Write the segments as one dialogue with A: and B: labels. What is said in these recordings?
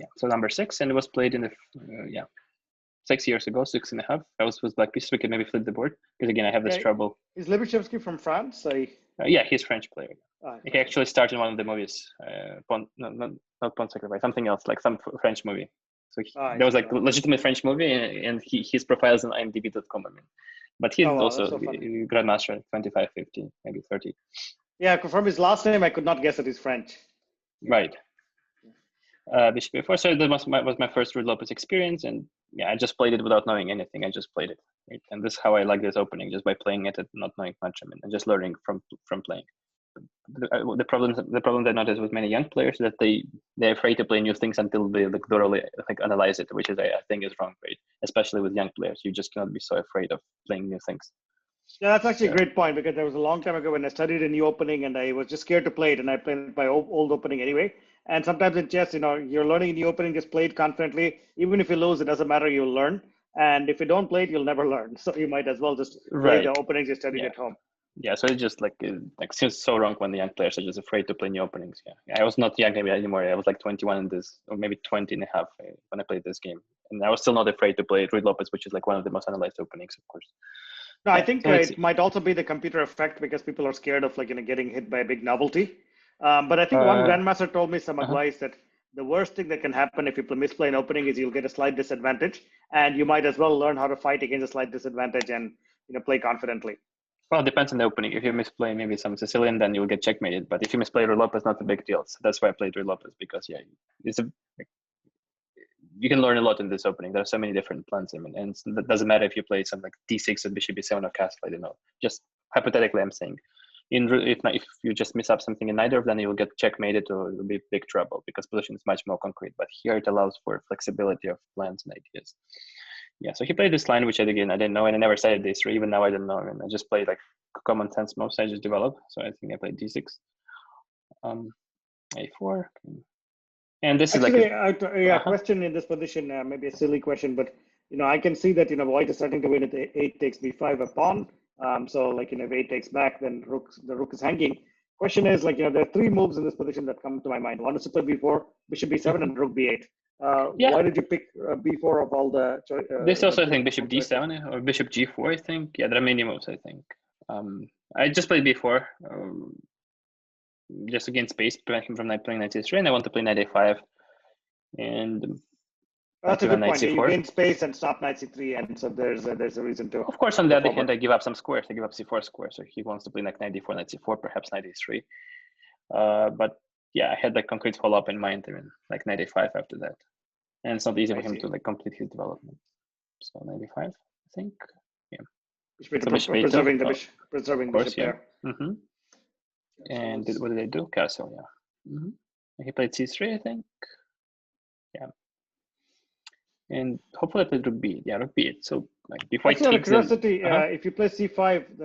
A: Yeah, so number 6, and it was played in the 6 years ago, 6.5. I was black pieces. We can maybe flip the board because again I have this trouble.
B: Is Libiszewski from France?
A: Yeah, he's French player. He actually started in one of the movies, not Pawn Sacrifice, something else, like some French movie. So there was like a legitimate French movie, and his profile is on IMDb.com. I mean, but he's also so grandmaster, 25, 50, maybe 30.
B: Yeah, from his last name, I could not guess that he's French.
A: Right. Bishop before, so that was my first Ruud Lopez experience, and yeah, I just played it without knowing anything. I just played it, right? And this is how I like this opening, just by playing it and not knowing much. I mean, and just learning from playing. The problem I noticed with many young players is that they're afraid to play new things until they like thoroughly analyze it, which is I think is wrong, right? Especially with young players, you just cannot be so afraid of playing new things.
B: Yeah, that's actually a great point, because there was a long time ago when I studied a new opening and I was just scared to play it, and I played it by old opening anyway. And sometimes in chess, you're learning a new opening, just play it confidently. Even if you lose, it doesn't matter, you'll learn. And if you don't play it, you'll never learn. So you might as well just play the openings you studied at home.
A: Yeah, so it's just like seems so wrong when the young players are just afraid to play new openings. Yeah, I was not young anymore. I was like 21 in this, or maybe 20 and a half when I played this game. And I was still not afraid to play Ruud Lopez, which is like one of the most analyzed openings, of course.
B: No, I think it might also be the computer effect, because people are scared of getting hit by a big novelty. But I think one grandmaster told me some advice that the worst thing that can happen if you misplay an opening is you'll get a slight disadvantage, and you might as well learn how to fight against a slight disadvantage and play confidently.
A: Well, it depends on the opening. If you misplay maybe some Sicilian, then you'll get checkmated. But if you misplay Ruud Lopez, not a big deal. So that's why I played Ruud Lopez, because you can learn a lot in this opening. There are so many different plans. I mean, and it doesn't matter if you play something like d6 and bishop b7 or castle. I don't know. Just hypothetically, I'm saying, if you just miss up something in neither of them, you will get checkmated, or you'll be big trouble, because position is much more concrete. But here it allows for flexibility of plans and ideas. Yeah, so he played this line, which I didn't know, and I never studied this, or even now I don't know. And I just played like common sense moves I just developed. So I think I played d6, a4, and this
B: actually,
A: is like
B: a question in this position, maybe a silly question, but I can see that white is starting to win at 8 takes b5 a pawn. So like if 8 takes back, then the rook is hanging. Question is there are 3 moves in this position that come to my mind. One is to play b4, bishop b7, and rook b8. Why did you pick b4 of all the
A: this also, I think, bishop d7 or bishop g4, I think. Yeah, there are many moves, I think. I just played b4 just to gain space, prevent him from playing knight c3, and I want to play knight a5. And
B: that's a good point. You gain space and stop knight c3, and so there's a reason to.
A: Of course, on the other hand, I give up some squares. I give up c4 square, so he wants to play like knight d4, knight c4, perhaps knight a3. But yeah, I had like concrete follow-up in mind, even like knight a5 after that. And it's not easy for him to like complete his development. So 95, I think. Yeah.
B: Preserving the bishop there.
A: Mm-hmm. And what did I do? Castle, yeah. Mm-hmm. He played c3, I think. Yeah. And hopefully I played rook b8. Yeah, rook b8. So like before
B: out of curiosity, if you play c5,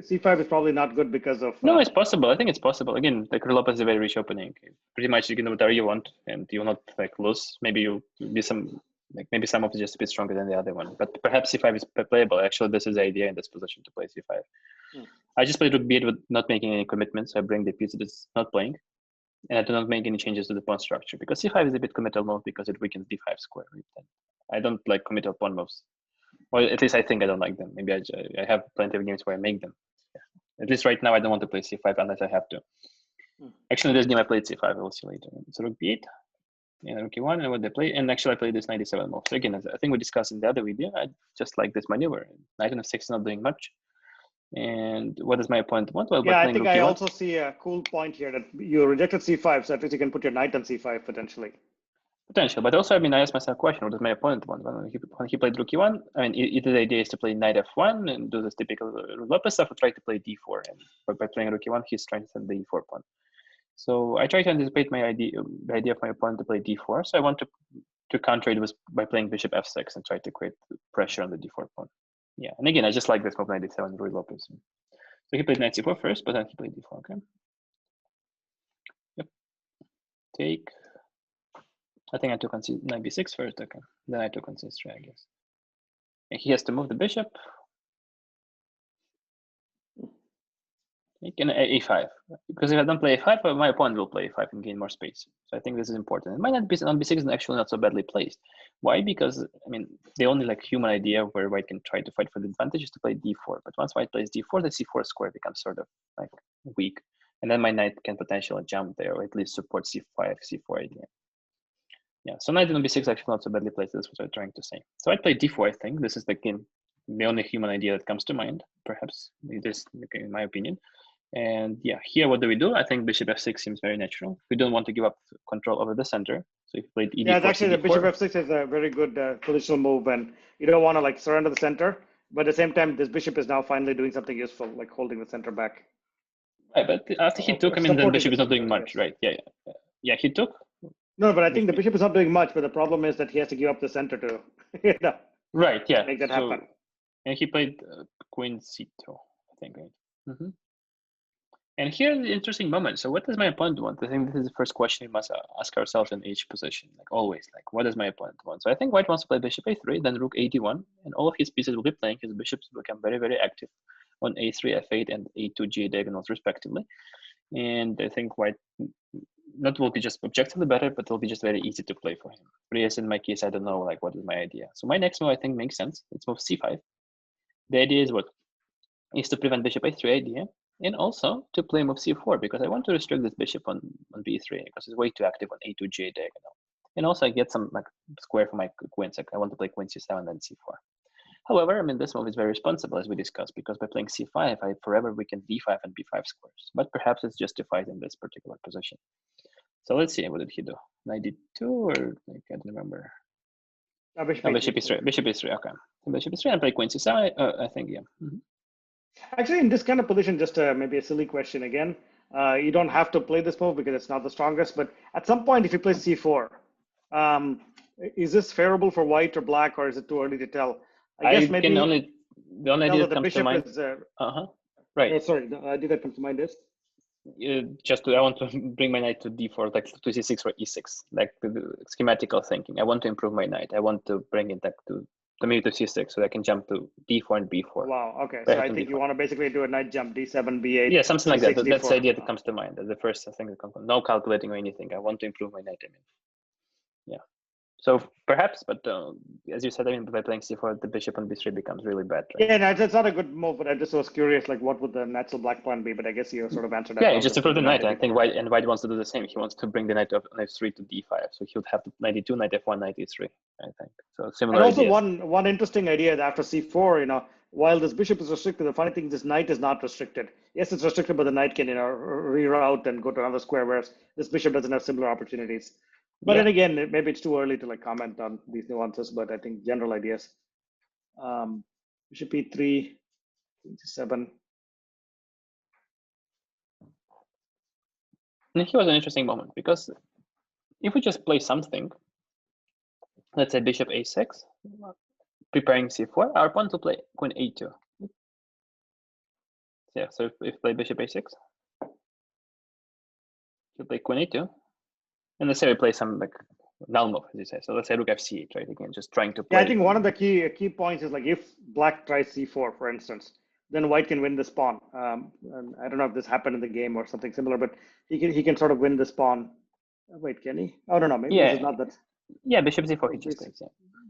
B: c5 is probably not good because of.
A: No, it's possible. I think it's possible. Again, like Ruud Lopez is a very rich opening. Pretty much you can do whatever you want, and you will not like lose. Maybe you'll be maybe some of it just a bit stronger than the other one. But perhaps c5 is playable. Actually, this is the idea in this position to play c5. I just played rook b8 with not making any commitments. I bring the piece that is not playing, and I do not make any changes to the pawn structure, because c5 is a bit committal move because it weakens d5 square. Right? I don't like committal pawn moves. Well, at least I think I don't like them. Maybe I have plenty of games where I make them. Yeah. At least right now I don't want to play c5 unless I have to. Actually, this game I played c5. We'll see later. So rook b8 and rook e1, and what they play. And actually I played this 97 move. So again, I think we discussed in the other video, I just like this maneuver. Knight on f6 is not doing much. And what does my opponent want? Well,
B: yeah, I think I also see a cool point here that you rejected c5, so at least you can put your knight on c5 potentially.
A: Potential, but also, I mean, I asked myself a question: what does my opponent want? When he played rook e1, I mean, either the idea is to play knight f1 and do this typical Ruud Lopez stuff, or try to play d4. And by playing rook e1, he's trying to send the e4 pawn. So I try to anticipate the idea of my opponent to play d4. So I want to counter it by playing bishop f6 and try to create pressure on the d4 pawn. Yeah, and again, I just like this move, knight d7, Ruud Lopez. So he played knight c4 first, but then he played d4. Okay. Yep. Take. I think I took on knight b6 first. Okay. Then I took on c3, I guess. And he has to move the bishop. can a5, because if I don't play a5, my opponent will play a5 and gain more space. So I think this is important. It might not be on b6 is actually not so badly placed. Why? Because I mean the only like human idea where white can try to fight for the advantage is to play d4. But once white plays d4, the c4 square becomes sort of like weak, and then my knight can potentially jump there or at least support c5, c4 idea. Yeah, so knight on b6 is actually not so badly placed. That's what I'm trying to say. So I play d4. I think this is the only human idea that comes to mind, perhaps, this in my opinion. And yeah, here what do? I think bishop f6 seems very natural. We don't want to give up control over the center. So if you played e4,
B: yeah, actually the
A: c4,
B: bishop f6 is a very good positional move, and you don't want to like surrender the center, but at the same time, this bishop is now finally doing something useful, like holding the center back.
A: Right, but after he took, I mean, then bishop is not doing much, right? Yeah, he took.
B: No, but I think the bishop is not doing much, but the problem is that he has to give up the center to
A: right, yeah,
B: make that happen.
A: And he played queen c2, I think, right? And here's the interesting moment. So what does my opponent want? I think this is the first question we must ask ourselves in each position, like always, like what does my opponent want? So I think white wants to play bishop a3, then rook a1, and all of his pieces will be playing. His bishops will become very, very active on a3, f8, and a2 g diagonals respectively. And I think white not will be just objectively better, but it'll be just very easy to play for him. Whereas in my case, I don't know like what is my idea. So my next move I think makes sense. It's move c5. The idea is what? Is to prevent bishop a3 idea, and also to play move c4 because I want to restrict this bishop on b3 because it's way too active on a2 g diagonal. And also I get some like square for my queens. Like I want to play queen c7 then c4. However, I mean, this move is very responsible, as we discussed, because by playing c5, I forever weaken d5 and b5 squares. But perhaps it's justified in this particular position. So let's see, what did he do? 92 or like, I don't remember. Bishop e3. Bishop e3. Okay. So bishop e3 and play queen c7. I think, yeah.
B: Actually, in this kind of position, just maybe a silly question again. You don't have to play this move because it's not the strongest. But at some point, if you play c4, is this favorable for white or black, or is it too early to tell? I guess maybe
A: the only idea that comes to mind. Right.
B: Oh, sorry, the idea that comes to mind is
A: I want to bring my knight to d4, like to c6 or e6, like the schematical thinking. I want to improve my knight. I want to bring it back to maybe to c6 so I can jump to d4 and b4.
B: Wow. Okay. So I think you want to basically do a knight jump d7, b8.
A: Yeah, something like that.
B: C6,
A: That's
B: D4.
A: the idea that comes to mind. The first thing that comes. No calculating or anything. I want to improve my knight. I mean, yeah. So perhaps, but as you said, I mean, by playing c4, the bishop on b3 becomes really bad. Right?
B: Yeah, no, that's not a good move. But I just was curious, like, what would the natural black plan be? But I guess you sort of answered that.
A: Yeah, just improve the knight. I think white wants to do the same. He wants to bring the knight up on f3 to d5. So he would have to knight e2, knight f1, knight e3. I think so. Similar.
B: And also
A: ideas.
B: one interesting idea that after c4, you know, while this bishop is restricted, the funny thing is this knight is not restricted. Yes, it's restricted, but the knight can, you know, reroute and go to another square, whereas this bishop doesn't have similar opportunities. But then again, maybe it's too early to like comment on these nuances, but I think general ideas. Bishop e3, queen c7.
A: And here was an interesting moment because if we just play something, let's say bishop a6, preparing c4, our opponent will play queen a2. Yeah, so if we play bishop a6, you play queen a2. And let's say we play some like null move, as you say. So let's say rook f8, right? Again, just trying to play.
B: Yeah, I think one of the key points is like if black tries c4, for instance, then white can win this pawn. And I don't know if this happened in the game or something similar, but he can sort of win this pawn. Wait, can he? Oh, no, maybe this is not that.
A: Yeah, bishop c4 he just takes.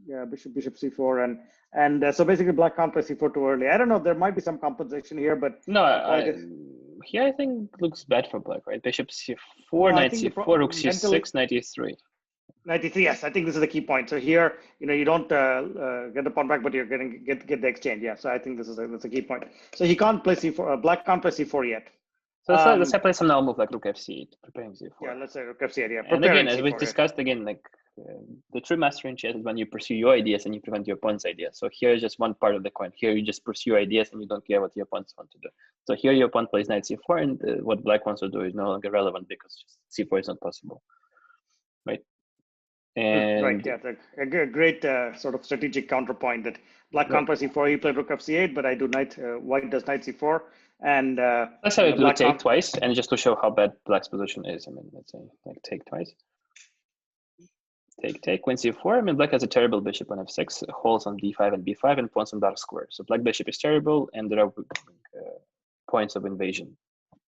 B: Yeah, bishop c4, and so basically black can't play c4 too early. I don't know. There might be some compensation here, but
A: no. Here I think looks bad for black, right? Bishop c4, knight c4, rook c6, knight e3.
B: Knight e3, yes. I think this is the key point. So here, you know, you don't get the pawn back, but you're getting get the exchange. Yeah. So I think that's a key point. So he can't play c4. Black can't play c4 yet.
A: So let's say play some null move like rook f8, preparing c4.
B: Yeah, let's say rook f8. Yeah.
A: And again, as we discussed, again, like the true master in chess is when you pursue your ideas and you prevent your opponent's ideas. So here is just one part of the coin. Here you just pursue your ideas and you don't care what your opponents want to do. So here your opponent plays knight c4, and what black wants to do is no longer relevant because just c4 is not possible, right? And
B: right, yeah, a great sort of strategic counterpoint that black can't play c4. He played rook f8, but I do white does knight c4, and
A: let's say we take twice, and just to show how bad black's position is. I mean, let's say like take twice. Take, queen c4. I mean, black has a terrible bishop on f6, holds on d5 and b5, and pawns on dark square. So black bishop is terrible, and there are points of invasion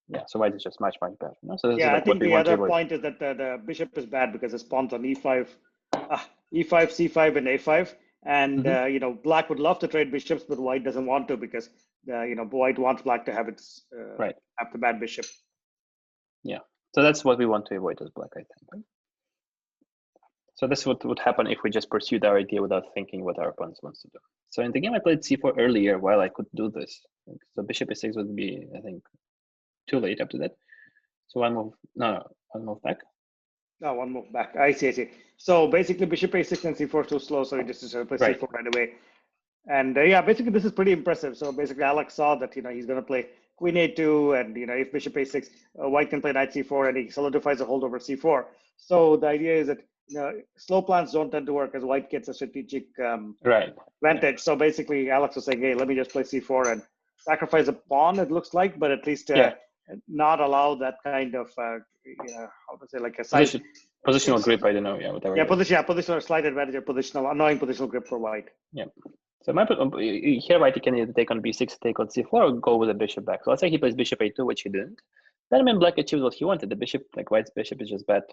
A: yeah, so white is just much better. No? So this
B: Yeah,
A: is
B: I
A: like what
B: think
A: we
B: the
A: want to
B: other
A: avoid.
B: point is that the bishop is bad because it's pawns on e5, e5, c5, and a5. And you know, black would love to trade bishops, but white doesn't want to because you know, white wants black to have its have the bad bishop.
A: Yeah, so that's what we want to avoid as black, I think. Right? So this would happen if we just pursued our idea without thinking what our opponent wants to do. So in the game I played c4 earlier while I could do this. So bishop e6 would be, I think, too late after that. So one move back.
B: No, one move back. I see. So basically bishop a6 and c4 is too slow, so you just play c4 right away. And yeah, basically this is pretty impressive. So basically Alex saw that, you know, he's going to play queen a2, and, you know, if bishop a6, white can play knight c4, and he solidifies a hold over c4. So the idea is that, you know, slow plans don't tend to work as white gets a strategic advantage. So basically Alex was saying, hey, let me just play c4 and sacrifice a pawn, it looks like, but at least not allow that kind of, how to say, like a
A: positional grip, I don't know, whatever.
B: Yeah, positional slight advantage, or positional, annoying positional grip for white.
A: Yeah. So here white can either take on b6, take on c4, or go with the bishop back. So let's say he plays bishop a2, which he didn't. Then I mean black achieved what he wanted. The bishop, like white's bishop, is just bad,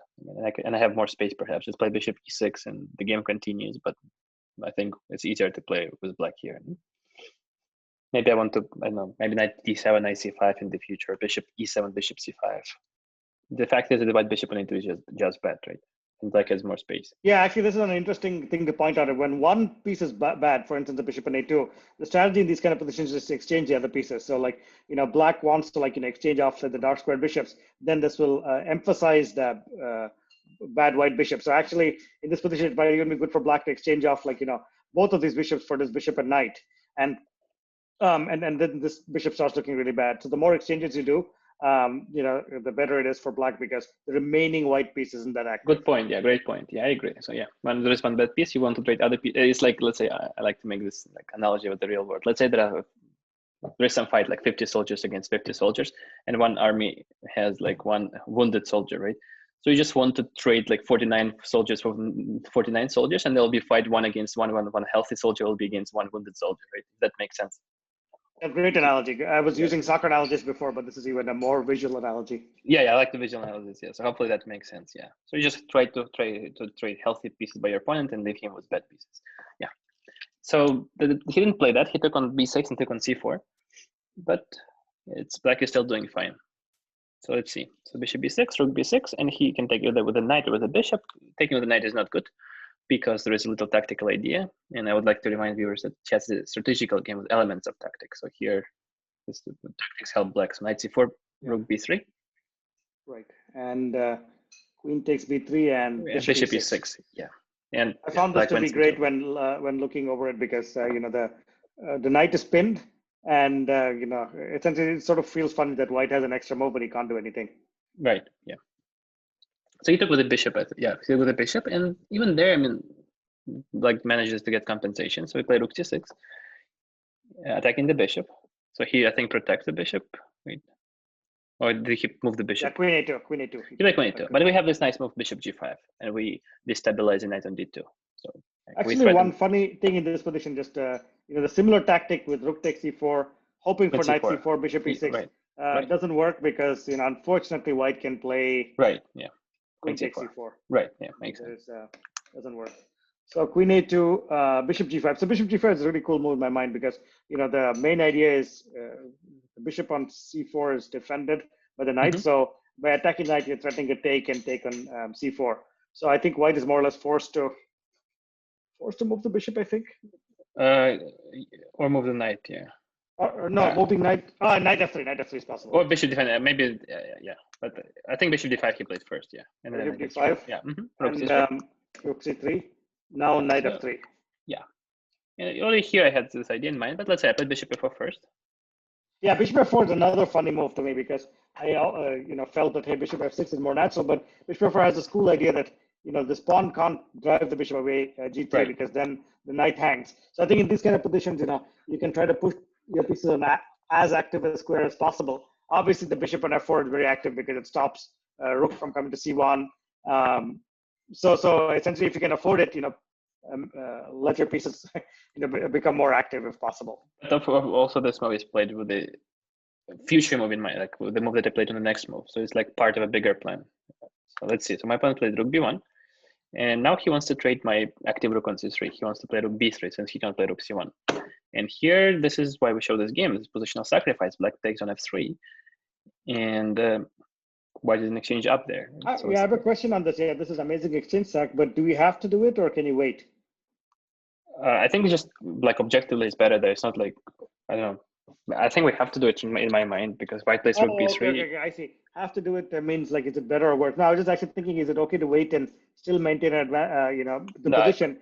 A: and I have more space perhaps. Just play bishop e6, and the game continues. But I think it's easier to play with black here. Maybe I want to, I don't know, maybe knight d7, knight c5 in the future. Bishop e7, bishop c5. The fact is that the white bishop on e2 is just bad, right? And black has more space.
B: Yeah, actually, this is an interesting thing to point out. When one piece is bad, for instance, the bishop on a2, the strategy in these kind of positions is to exchange the other pieces. So, like, you know, black wants to, like, you know, exchange off the dark squared bishops. Then this will emphasize the bad white bishop. So actually, in this position, it's going to be good for black to exchange off, like, you know, both of these bishops for this bishop and knight. And then this bishop starts looking really bad. So the more exchanges you do, you know, the better it is for black because the remaining white piece isn't that active.
A: Good point. Yeah, great point. Yeah, I agree. So yeah, when there is one bad piece, you want to trade other piece. It's like, let's say, I like to make this like analogy with the real world. Let's say there is some fight, like 50 soldiers against 50 soldiers, and one army has like one wounded soldier, right? So you just want to trade like 49 soldiers for 49 soldiers, and they'll be fight one against one. One healthy soldier will be against one wounded soldier, right? If that makes sense.
B: A great analogy. I was using soccer analogies before, but this is even a more visual analogy.
A: Yeah, I like the visual analysis. Yeah, so hopefully that makes sense. Yeah, so you just try to trade healthy pieces by your opponent and leave him with bad pieces. Yeah. So he didn't play that. He took on b6 and took on c4, but black is still doing fine. So let's see. So bishop b6, rook b6, and he can take either with a knight or with a bishop. Taking with a knight is not good, because there is a little tactical idea, and I would like to remind viewers that chess is a strategical game with elements of tactics. So here, the tactics help black. So knight c4, rook b3.
B: Right, and queen takes b3 and
A: bishop e6. Yeah, and
B: I found this to be great when looking over it because you know the knight is pinned, and you know essentially it sort of feels funny that white has an extra move but he can't do anything.
A: Right. Yeah. So he took with a bishop. He took with a bishop, and even there, I mean, black manages to get compensation. So he played rook c6, attacking the bishop. So he, I think, protects the bishop. Wait, or did he move the bishop?
B: Yeah, queen a2, queen a2.
A: He played queen a2, but we have this nice move, bishop g5, and we destabilize the knight on d2. So
B: actually, one funny thing in this position, just you know, the similar tactic with rook takes c4, hoping for knight c4, bishop e6, doesn't work because, you know, unfortunately, white can play queen takes c4.
A: Right. Yeah, makes sense.
B: Doesn't work. So queen a2, bishop g5. So bishop g5 is a really cool move in my mind because, you know, the main idea is the bishop on c4 is defended by the knight. So by attacking knight, you're threatening a take and take on c4. So I think white is more or less forced to move the bishop, I think.
A: Or move the knight, yeah.
B: No, moving knight. Knight f3. Knight f3 is possible.
A: Or bishop d5. Maybe, yeah. But I think bishop d5 he played first, yeah. And
B: then bishop d5.
A: Yeah.
B: And rook c3. Now knight f3.
A: Yeah. And only here I had this idea in mind, but let's say I played bishop f4 first.
B: Yeah, bishop f4 is another funny move to me because I, you know, felt that hey, bishop f6 is more natural, but bishop f4 has this cool idea that, you know, this pawn can't drive the bishop away g3 because then the knight hangs. So I think in these kind of positions, you know, you can try to push your pieces on as active a square as possible. Obviously, the bishop on f4 is very active because it stops rook from coming to c1. So essentially, if you can afford it, you know, let your pieces, you know, become more active if possible.
A: But also, this move is played with the future move in mind, like the move that I played on the next move. So it's like part of a bigger plan. So let's see. So my opponent played Rook B1, and now he wants to trade my active Rook on C3. He wants to play Rook B3 since he can't play Rook C1. And here, this is why we show this game. This positional sacrifice. Black takes on F3, and white is an exchange up there.
B: So yeah, I have a question on this. Yeah, this is amazing exchange sack, but do we have to do it or can you wait?
A: I think just like objectively it's better there. It's not like, I don't know. I think we have to do it in my mind because white plays Rook B3.
B: Okay, I see. Have to do it means like, is it better or worse? No, I was just actually thinking, is it okay to wait and still maintain the position?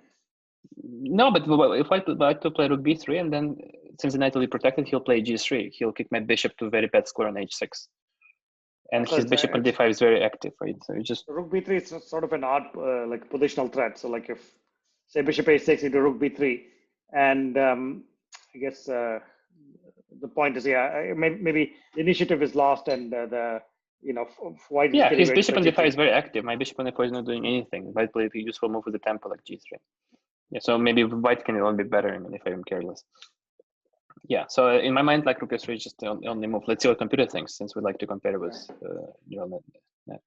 A: No, but if white to play Rook B3, and then since the knight will be protected, he'll play G3. He'll kick my bishop to a very bad square on H6. And his bishop on D5 is very active, right? So it's just
B: Rook B3 is sort of an odd like positional threat. So like if say bishop A6 into Rook B3, and I guess the point is, yeah, maybe the initiative is lost, and white.
A: Yeah, his bishop on D5 is very active. My bishop on D4 is not doing anything. White played a useful move with the tempo like G3. Yeah, so maybe white can a little bit better if I'm careless. Yeah, so in my mind, like Rook F3 is just the only move. Let's see what computer thinks, since we like to compare with neural net.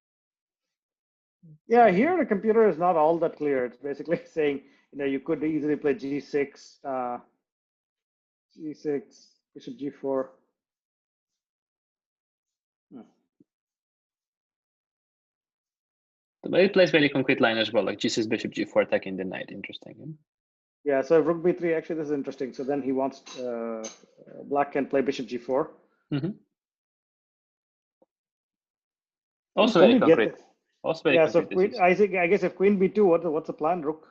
B: Yeah, here the computer is not all that clear. It's basically saying, you could easily play G6, G6, bishop G4.
A: But it plays very concrete line as well, like G6, bishop G4 attacking the knight. Interesting.
B: Yeah, so Rook B3, actually, this is interesting. So then he wants, black can play bishop G4.
A: Mm-hmm. Also very concrete. Also very concrete.
B: So queen, I guess if queen B2, what's the plan? Rook.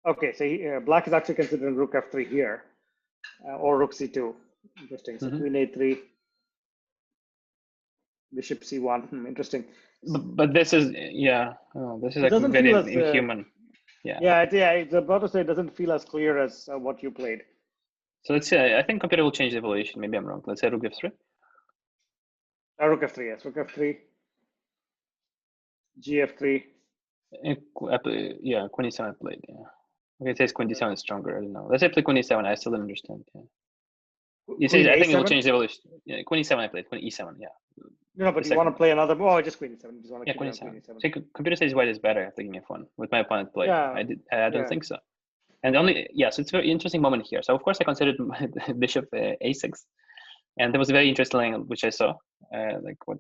B: Okay, so black is actually considering Rook F3 here, or Rook C2. Interesting. So queen A3, bishop C1. Interesting.
A: But this is this is like very inhuman.
B: Yeah, it's about to say it doesn't feel as clear as what you played.
A: So let's say I think computer will change the evaluation. Maybe I'm wrong. Let's say Rook F3.
B: Rook F3, yes. Rook F3. GF3.
A: Yeah, queen E7 I played. Yeah. Okay, it says queen D7 is stronger. I don't know. Let's say I play queen E7. I still don't understand. Yeah. You say I think it will change the evaluation. Yeah, queen E7 I played. Queen E7. Yeah.
B: No, but you want to play another. Oh, just queen E7. Just want to
A: yeah, queen E7. So computer says white is better after taking F1 with my opponent play.
B: Yeah.
A: I don't think so. And so it's a very interesting moment here. So of course I considered bishop A6, and there was a very interesting line which I saw, like what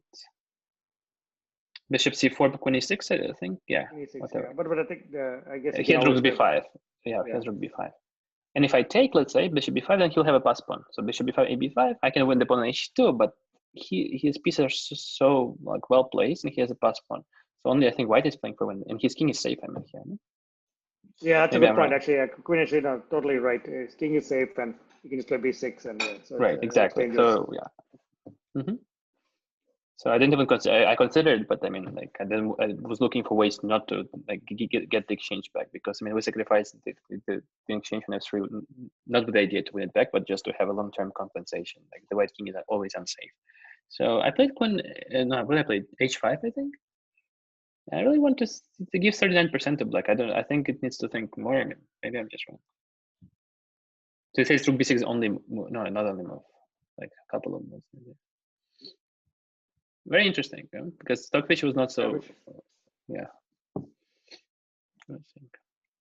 A: bishop C4, queen E6, I think. Yeah.
B: E6, whatever. Yeah. But I think I guess
A: he had Rook B5. Yeah, he has Rook B5. And if I take, let's say, bishop B5, then he'll have a pass pawn. So bishop B5, A B5, I can win the pawn on H2, but his pieces are so like well placed, and he has a pass pawn. So only I think white is playing for win, and his king is safe. I mean here.
B: Yeah, that's a good point. Actually, Queen H3, no, totally right. His king is safe, and you can just play B6, and so
A: right, exactly. So yeah. So I didn't even consider. I considered, but I mean, like I was looking for ways not to like get the exchange back, because I mean we sacrificed the exchange on F3, not with the idea to win it back, but just to have a long-term compensation. Like the white king is always unsafe. So I played queen. No, what I played H5, I think. I really want to give 39% to black. I think it needs to think more. Maybe I'm just wrong. So it says Rook B6 only. No, not only move. Like a couple of moves. Maybe. Very interesting, because Stockfish was not so. Yeah.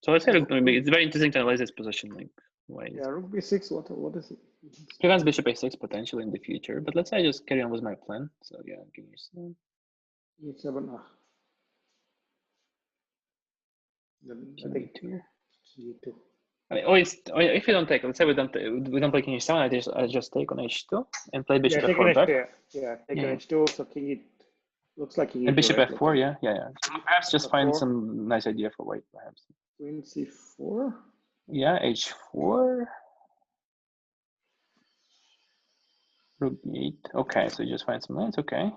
A: So let's say it's very interesting to analyze this position. Like why?
B: Yeah, Rook B6. What is it?
A: Prevents bishop A6 potentially in the future, but let's say I just carry on with my plan. So yeah, give me some.
B: E7. I think G2.
A: I mean, or if you don't take, let's say we don't play king H7, I just take on H2 and play bishop F4 back.
B: Yeah, take on H2. So king E looks like king E2.
A: And bishop F4, yeah. So perhaps just find some nice idea for white, perhaps.
B: Queen C4.
A: Yeah, H4. Rook B8. Okay, so you just find some lines. Okay.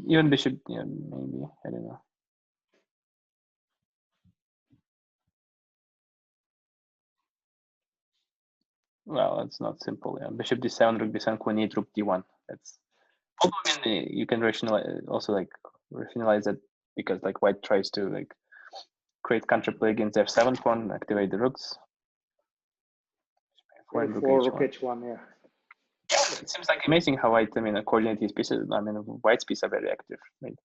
A: Even bishop, yeah, maybe. I don't know. Well, it's not simple. Yeah, bishop D7, Rook B7, Queen E8, Rook D1. That's. Although you can rationalize that, because like white tries to like create counterplay against F7 pawn, activate the rooks. 4 and rook
B: Rook
A: h1.
B: h1, yeah.
A: It seems like amazing how white, coordinate these pieces. White's pieces are very active, right?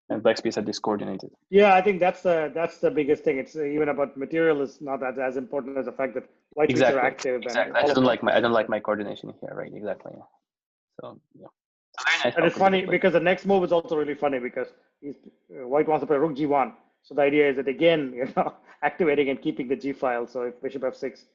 A: And black's pieces are discoordinated.
B: Yeah, I think that's the biggest thing. It's even about material is not as important as the fact that white pieces are active.
A: Exactly.
B: And
A: I don't like my coordination here, right? Exactly. Yeah. So yeah. So very nice.
B: And it's funny because the next move is also really funny because white wants to play rook g1. So the idea is that again, activating and keeping the g file. So if bishop f6,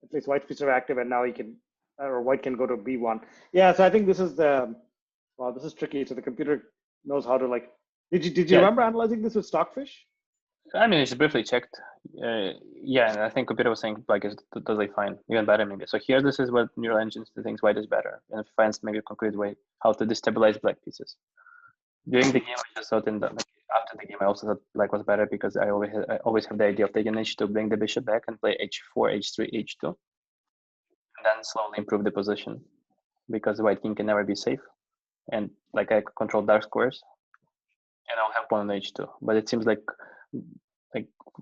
B: at least white pieces are active, and now he can, or white can go to b1. Yeah. So I think this is this is tricky. So the computer knows how to like. Did you remember analyzing this with Stockfish?
A: I mean, it's briefly checked. Yeah, and I think computer was saying black is totally fine, even better maybe. So here, this is what neural engines thinks white is better, and it finds maybe a concrete way how to destabilize black pieces. During the game, I just thought after the game, I also thought black was better because I always have the idea of taking h2, bring the bishop back, and play h4, h3, h2, and then slowly improve the position because white king can never be safe, and like I control dark squares, and I'll have pawn on h2. But it seems like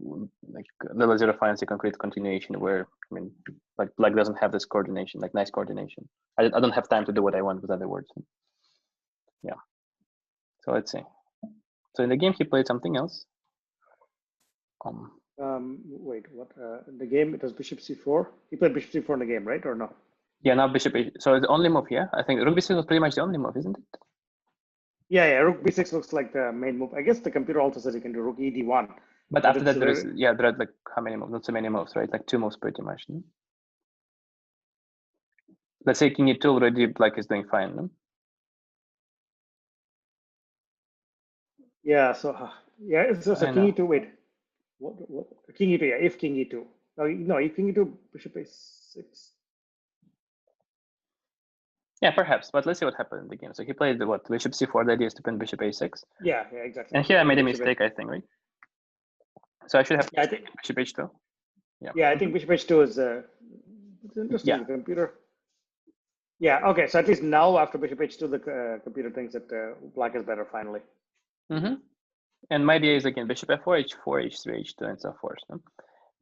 A: Leela 0 finds a concrete continuation where like black doesn't have this coordination, like nice coordination. I don't have time to do what I want, with other words. Yeah. So let's see. So in the game he played something else.
B: Wait, what? In the game it was bishop c4. He played bishop c4 in the game, right, or no?
A: Yeah, now bishop. So the only move here, I think rook b6 was pretty much the only move, isn't it?
B: Yeah, rook b6 looks like the main move. I guess the computer also says you can do rook ed1.
A: But after that, there are like how many moves? Not so many moves, right? Like 2 moves pretty much. No? Let's say king e2 already, black is doing fine. No?
B: Yeah, so king e2. Wait, what? King e2. Yeah, if king e2. No, if king e2, bishop a6.
A: Yeah, perhaps, but let's see what happened in the game. So he played what? Bishop c4. The idea is to pin bishop a6.
B: Yeah, exactly.
A: And here I made a mistake, I think, right? So I should have bishop h2.
B: Yeah, I think bishop h2 is it's interesting. Yeah. The computer. Yeah. Okay. So at least now after bishop h2, the computer thinks that black is better finally.
A: And my idea is again bishop f4, h4, h3, h2, and so forth. No?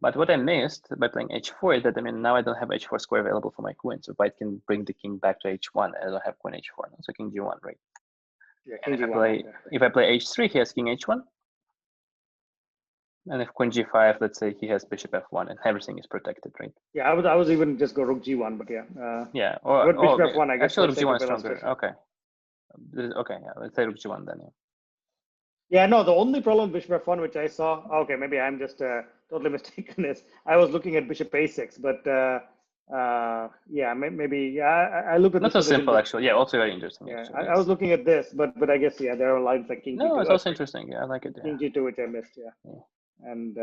A: But what I missed by playing h4 is that now I don't have h4 square available for my queen, so white can bring the king back to h1. I don't have queen h4, no? So king g1, right?
B: Yeah.
A: And if I play h3, he has king h1. And if queen g5, let's say he has bishop f1, and everything is protected, right?
B: Yeah, I was even just go rook g1, but yeah.
A: Yeah, or
B: bishop f1, I guess.
A: Actually, rook g1 is stronger. Okay. Okay, yeah, let's say rook g1 then.
B: Yeah, no, the only problem with bishop f1, which I saw, okay, maybe I'm just totally mistaken, is I was looking at bishop a6, but yeah, maybe I looked at
A: not so simple actually. Yeah, also very interesting.
B: Yeah,
A: actually,
B: I was looking at this, but I guess there are lines like king.
A: No, it's also interesting. Yeah, I like it.
B: King g2, which I missed. Yeah. And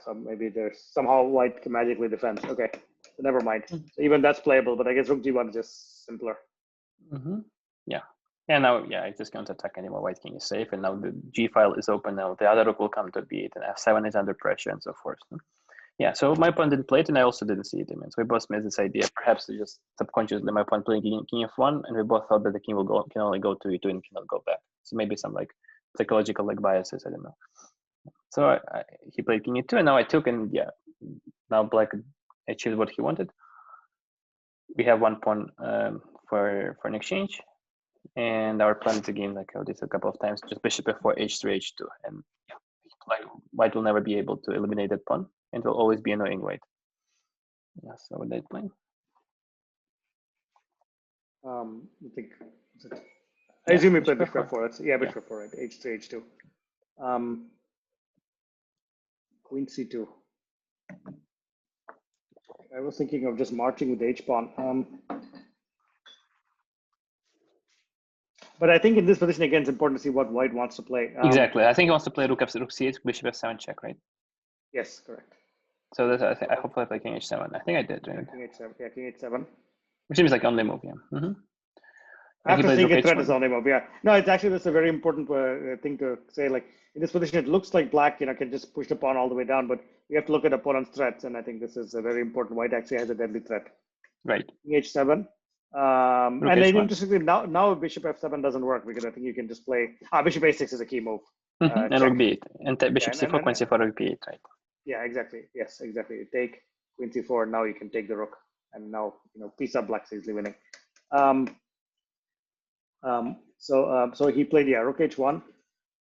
B: so maybe there's somehow white can magically defend. Okay, so never mind. So even that's playable, but I guess rook g1 is just simpler.
A: Yeah. And now, I just can't attack anymore. White king is safe, and now the g file is open. Now the other rook will come to b8, and f7 is under pressure, and so forth. Yeah, so my opponent didn't play it, and I also didn't see it. So we both made this idea. Perhaps just subconsciously, my opponent playing king f1, and we both thought that the king can only go to e2 and cannot go back. So maybe some like psychological biases. I don't know. So he played king e2, and now I took, and now black achieved what he wanted. We have one pawn for an exchange. And our plan is again, like I did a couple of times, just bishop f4, h3, h2, and like white will never be able to eliminate that pawn, and will always be annoying white. Yeah, so what did I play?
B: I assume you played bishop f4. That's bishop f4, right? h3, h2. Queen c2. I was thinking of just marching with the h pawn. But I think in this position, again, it's important to see what white wants to play.
A: Exactly. I think he wants to play rook c8, bishop f7 check, right?
B: Yes, correct.
A: So that's, I hopefully I play king h7. I think I did, right?
B: King h7. Yeah, king h7.
A: Which seems like only move,
B: After seeing a threat is only move, No, it's actually, that's a very important thing to say. Like, in this position, it looks like black, can just push the pawn all the way down, but you have to look at opponent's threats, and I think this is a very important. White actually has a deadly threat.
A: Right.
B: King h7. And then interestingly, now bishop f7 doesn't work because I think you can just play. Bishop a6 is a key move.
A: And rook b8, and bishop c4, queen c4, rook b8, right?
B: Yeah, exactly. Yes, exactly. You take queen c4. Now you can take the rook, and now piece up black's easily winning. So he played rook h1,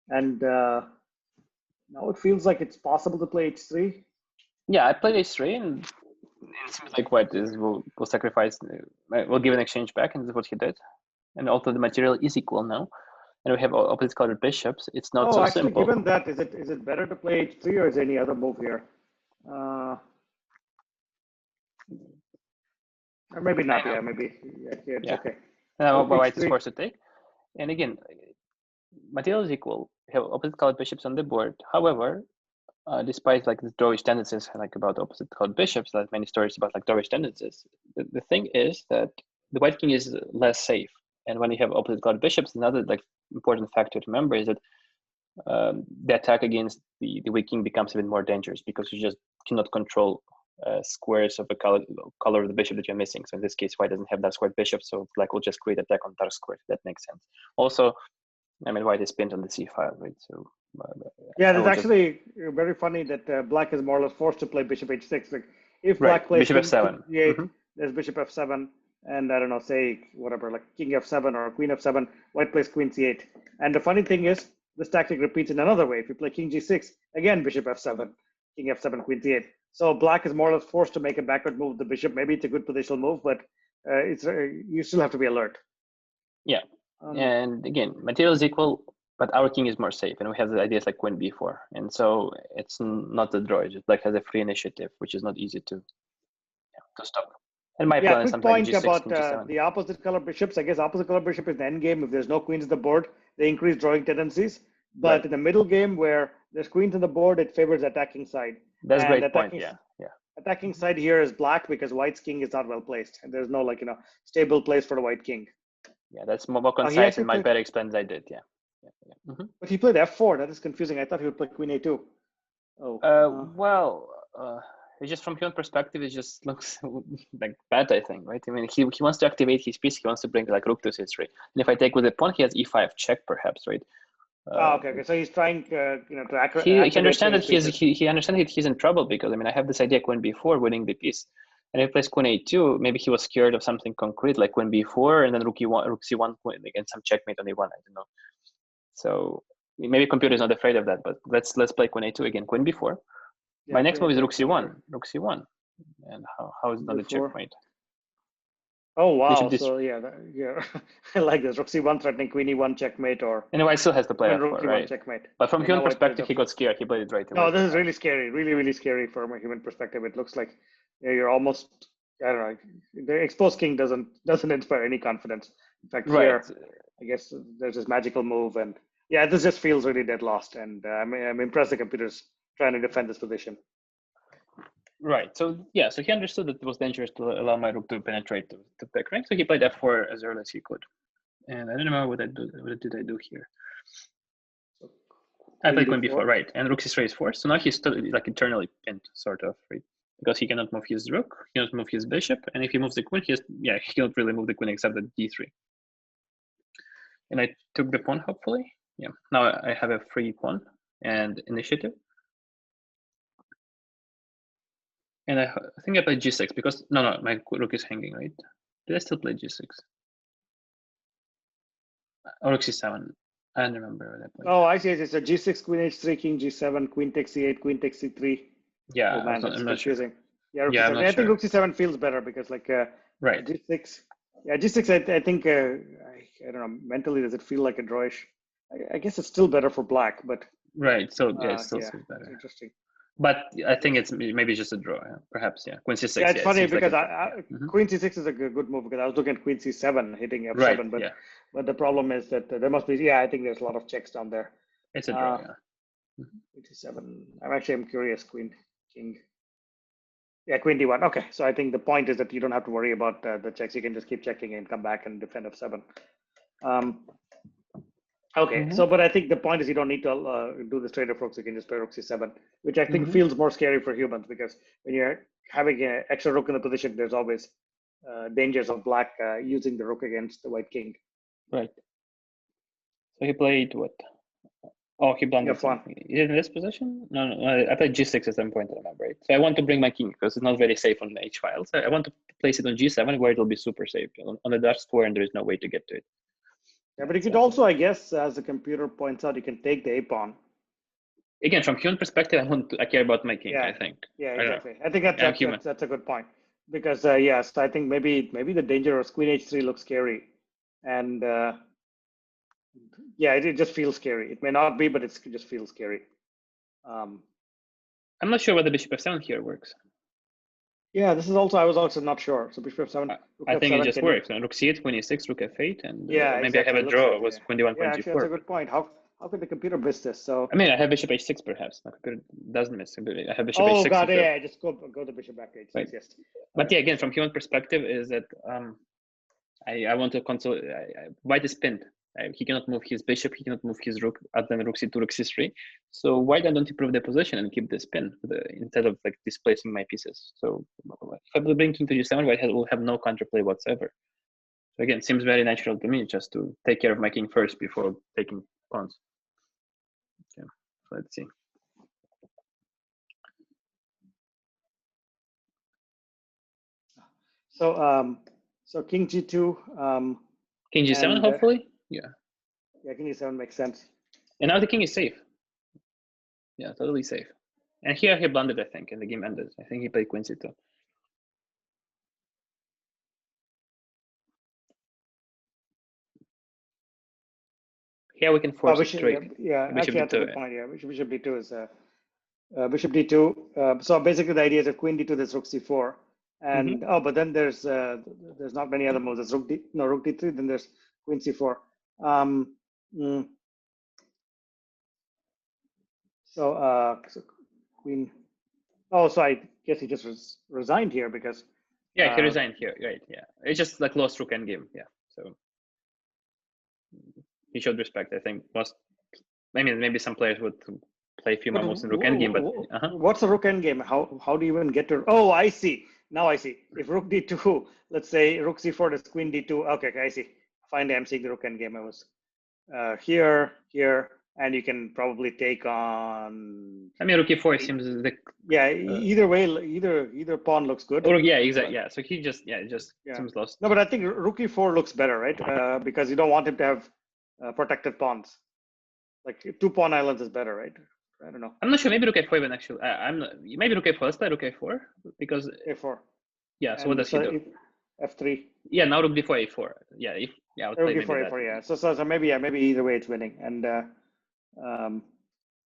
B: and now it feels like it's possible to play h3.
A: Yeah, I played h3, and it seems like white will sacrifice, will give an exchange back, and this is what he did. And although the material is equal now, and we have opposite colored bishops, it's not so
B: actually,
A: simple.
B: Given that, is it better to play h3, or is there any other move here? Or maybe not. Yeah, maybe. Yeah, it's okay.
A: Now white is forced to take, and again, material is equal. We have opposite colored bishops on the board. However, despite like the drawish tendencies, like about opposite colored bishops, like many stories about like drawish tendencies, the thing is that the white king is less safe. And when you have opposite colored bishops, another like important factor to remember is that the attack against the weak king becomes even more dangerous, because you just cannot control squares of the color of the bishop that you're missing. So in this case, white doesn't have dark squared bishop, so black will just create attack on dark squared. That makes sense. Also, I mean, white is pinned on the c file, right? So
B: yeah, it's actually very funny that black is more or less forced to play bishop h6. Like if black plays
A: bishop f7,
B: there's bishop f7, and I don't know, say whatever, like king f7 or queen f7, white plays queen c8. And the funny thing is, this tactic repeats in another way. If you play king g6, again bishop f7, king f7, queen c8. So black is more or less forced to make a backward move with the bishop. Maybe it's a good positional move, but you still have to be alert.
A: Yeah, and again, material is equal, but our king is more safe, and we have the ideas like queen b4, and so it's not the draw. Just black has a free initiative, which is not easy to stop. And my plan is something like g6,
B: about
A: g7.
B: The opposite color bishops. I guess opposite color bishop is the end game. If there's no queens on the board, they increase drawing tendencies. But in the middle game, where there's queens on the board, it favors the attacking side.
A: That's a great point. Yeah.
B: Attacking side here is black because white's king is not well placed, and there's no stable place for the white king.
A: Yeah, that's more concise, and my better explains I did. Yeah.
B: But he played f4. That is confusing. I thought he would play queen a2.
A: Well, it's just from human perspective, it just looks like bad, I think, right? I mean, he wants to activate his piece. He wants to bring like rook to c3. And if I take with the pawn, he has e5 check, perhaps, right?
B: Okay. So he's trying, to activate.
A: He understands that he understands that he's in trouble, because I mean, I have this idea queen b4 winning the piece, and if he plays queen a2, maybe he was scared of something concrete like queen b4 and then rook c1 and some checkmate on a1. I don't know. So maybe computer is not afraid of that, but let's play queen a2 again, queen b4. My next move is rook c1, and how is not a checkmate?
B: Oh wow! So yeah, I like this. Rook c1 threatening queen e1 checkmate, or
A: and white still has to play
B: rook
A: f4,
B: e1
A: right?
B: checkmate.
A: But from human perspective, he got scared. He played it right away.
B: No, this is really scary. Really scary from a human perspective. It looks like you're almost, I don't know. The exposed king doesn't inspire any confidence. In fact, here I guess there's this magical move, and yeah, this just feels really dead lost. And I'm impressed the computer's trying to defend this position.
A: Right. So yeah. So he understood that it was dangerous to allow my rook to penetrate to back rank. So he played f4 as early as he could. And I don't remember what did I do here. I played queen b4, right? And rook c3 is forced. So now he's still like eternally pinned, sort of, right? Because he cannot move his rook, he cannot move his bishop, and if he moves the queen, he cannot really move the queen except at d3. And I took the pawn, hopefully. Yeah. Now I have a free pawn and initiative. And I think I played g6 because no, my rook is hanging, right? Did I still play g6? Or rook c7? I don't remember what I played.
B: Oh, I see. So g6, queen h3, king g7, queen takes c8, queen takes c3.
A: Yeah,
B: oh, man, that's confusing. Sure.
A: Yeah,
B: I think rook c7 feels better because
A: right.
B: g6. Yeah, g6. I think I don't know. Mentally, does it feel like a drawish? I guess it's still better for black, but
A: right. So yeah, it still feels better.
B: Interesting.
A: But I think it's maybe just a draw, perhaps. Yeah, queen c6.
B: Yeah, it's funny because queen c6 is a good move because I was looking at queen c7 hitting f7,
A: right,
B: but the problem is that there must be. Yeah, I think there's a lot of checks down there.
A: It's a draw. Yeah.
B: Queen c7. I'm curious. Queen king. Yeah, queen d1. Okay, so I think the point is that you don't have to worry about the checks. You can just keep checking and come back and defend f7. Okay, so but I think the point is you don't need to do the straight up rooks. You can just play rook c7, which I think feels more scary for humans because when you're having an extra rook in the position, there's always dangers of black using the rook against the white king.
A: Right. So he played what? Oh, he blundered
B: Yeah, fine.
A: something. Is it in this position? No, I played g6 at some point, I remember it. So I want to bring my king because it's not very safe on the h file. So I want to place it on g7 where it will be super safe. On the dark square, and there is no way to get to it.
B: Yeah, but you could also, I guess, as the computer points out, you can take the a pawn.
A: Again, from human perspective, I care about my king.
B: Yeah.
A: I think.
B: Yeah,
A: I don't know.
B: exactly. I think that's a good point because yes, I think maybe the danger of queen h3 looks scary, and yeah, it just feels scary. It may not be, but it just feels scary.
A: I'm not sure whether bishop f7 here works.
B: Yeah, this is also, I was also not sure. So bishop f7.
A: I think it just works. Rook c8, queen e6, rook f8, and
B: yeah,
A: maybe
B: exactly.
A: I have a draw. It was queen d1,
B: yeah,
A: queen
B: actually,
A: g4.
B: that's a good point. How could the computer miss this? So
A: I mean, I have bishop h6 perhaps. My computer doesn't miss. I have bishop
B: oh
A: h6.
B: god, yeah, just go to bishop back to h6.
A: Right.
B: Yes.
A: But yeah, again, from human perspective, is that I want to console. White is pinned. He cannot move his bishop. He cannot move his rook other than rook c2, rook c3. So why don't improve the position and keep this pin instead of like displacing my pieces? So if I bring king to g7, white will have no counterplay whatsoever. So again, seems very natural to me just to take care of my king first before taking pawns. Okay, so let's see.
B: So king g2.
A: King g7, hopefully. Yeah.
B: Yeah, king g7 makes sense.
A: And now the king is safe. Yeah, totally safe. And here he blundered, I think, and the game ended. I think he played queen c2. Here we can force it straight.
B: Yeah,
A: bishop
B: actually, that's a
A: d2.
B: good point. Yeah, bishop d2 is bishop d2. So basically, the idea is a queen d2, there's rook c4, and oh, but then there's not many other moves. There's rook d3, then there's queen c4. So queen. Oh, so I guess he just resigned here because.
A: Yeah, he resigned here, right? Yeah, it's just like lost rook endgame. Yeah, so he showed respect. I think maybe some players would play a few more moves in rook endgame, but
B: what's a rook endgame? How do you even get to? Oh, I see. Now I see. If rook d2, let's say rook c4 is queen d2. Okay, I see. Finally, I'm seeing the rook endgame. I was here, and you can probably take on.
A: I mean, rook e4 seems
B: yeah. Either way, either pawn looks good.
A: Oh, yeah, exactly. Yeah. So he just seems lost.
B: No, but I think rook e4 looks better, right? Because you don't want him to have protected pawns. Like 2 pawn islands is better, right? I don't know.
A: I'm not sure. Maybe rook a4 even actually. I'm not. Maybe rook a4. Let's play rook a4 because
B: a4.
A: Yeah. So what does he do?
B: F3.
A: Yeah. Now rook d4 a4. Yeah. I would play
B: rook d4 a4. Yeah. So maybe either way it's winning and.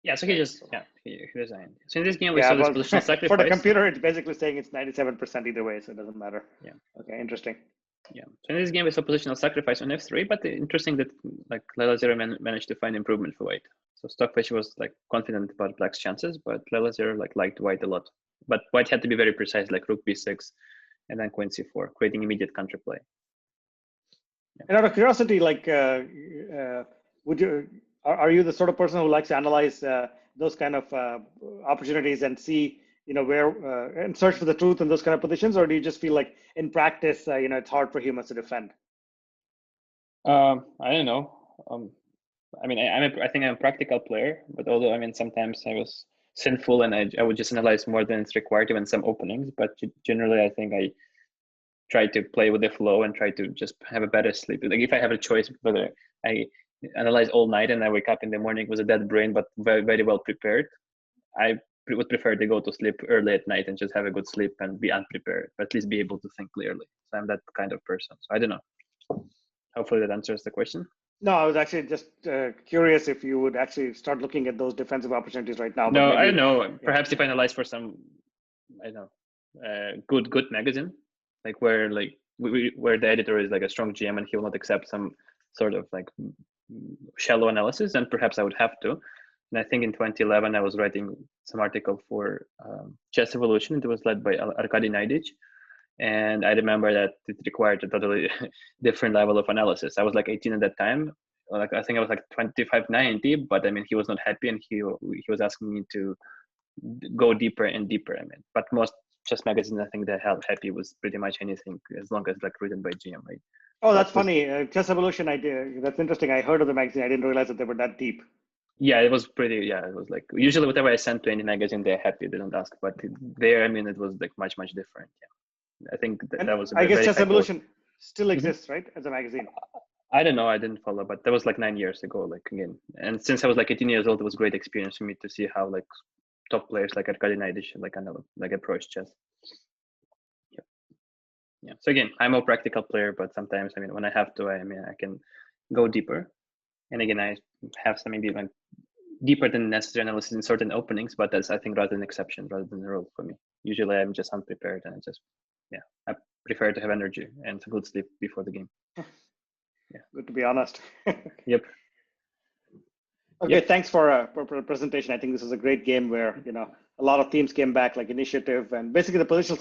A: Yeah. So he just he resigned. So in this game we saw this positional sacrifice.
B: For the computer, it's basically saying it's 97% either way, so it doesn't matter.
A: Yeah.
B: Okay. Interesting.
A: Yeah. So in this game we saw positional sacrifice on f3, but interesting that like Leela 0 managed to find improvement for white. So Stockfish was like confident about black's chances, but Leela 0 liked white a lot. But white had to be very precise, like rook b6 and then queen c4, creating immediate counterplay.
B: Yeah. And out of curiosity, like, are you the sort of person who likes to analyze those kind of opportunities and see, where and search for the truth in those kind of positions, or do you just feel like in practice, it's hard for humans to defend?
A: I don't know. I mean, I think I'm a practical player, but although sometimes I was sinful and I would just analyze more than it's required in some openings. But generally, I think I try to play with the flow and try to just have a better sleep. Like if I have a choice whether I analyze all night and I wake up in the morning with a dead brain but very, very well prepared, I would prefer to go to sleep early at night and just have a good sleep and be unprepared, but at least be able to think clearly. So I'm that kind of person. So I don't know. Hopefully that answers the question.
B: No, I was actually just curious if you would actually start looking at those defensive opportunities right now.
A: No, I don't know. Perhaps if I analyze for some, I don't know, good magazine, like where the editor is like a strong GM and he will not accept some sort of like shallow analysis, and perhaps I would have to. And I think in 2011 I was writing some article for Chess Evolution. It was led by Arkady Naidich. And I remember that it required a totally different level of analysis. I was like 18 at that time. Like I think I was like 2590, but he was not happy, and he was asking me to go deeper and deeper. But most chess magazines, I think, they're happy with pretty much anything as long as like written by GM, right?
B: Oh, that's funny. Chess Evolution, I did. That's interesting. I heard of the magazine. I didn't realize that they were that deep.
A: Yeah, it was pretty. Yeah, it was like usually whatever I sent to any magazine, they're happy. They don't ask. But there, I mean, it was like much different. Yeah, I think that,
B: And
A: that was a
B: I guess
A: very
B: Chess
A: high quality.
B: Evolution still
A: Mhm.
B: exists, right, as a magazine?
A: I don't know. I didn't follow, but that was like 9 years ago. Like again, and since I was like 18 years old, it was great experience for me to see how like top players like Arkady Naidovich like kind of like approach chess. Yeah, yeah. So again, I'm a practical player, but sometimes I mean, when I have to, I mean, I can go deeper. And again, I have some maybe like deeper than necessary analysis in certain openings, but that's I think rather an exception rather than a rule for me. Usually, I'm just unprepared, and I prefer to have energy and good sleep before the game. Yeah.
B: Good to be honest.
A: Yep.
B: Okay,
A: Yep.
B: thanks for presentation. I think this is a great game where, a lot of teams came back, like initiative and basically the positional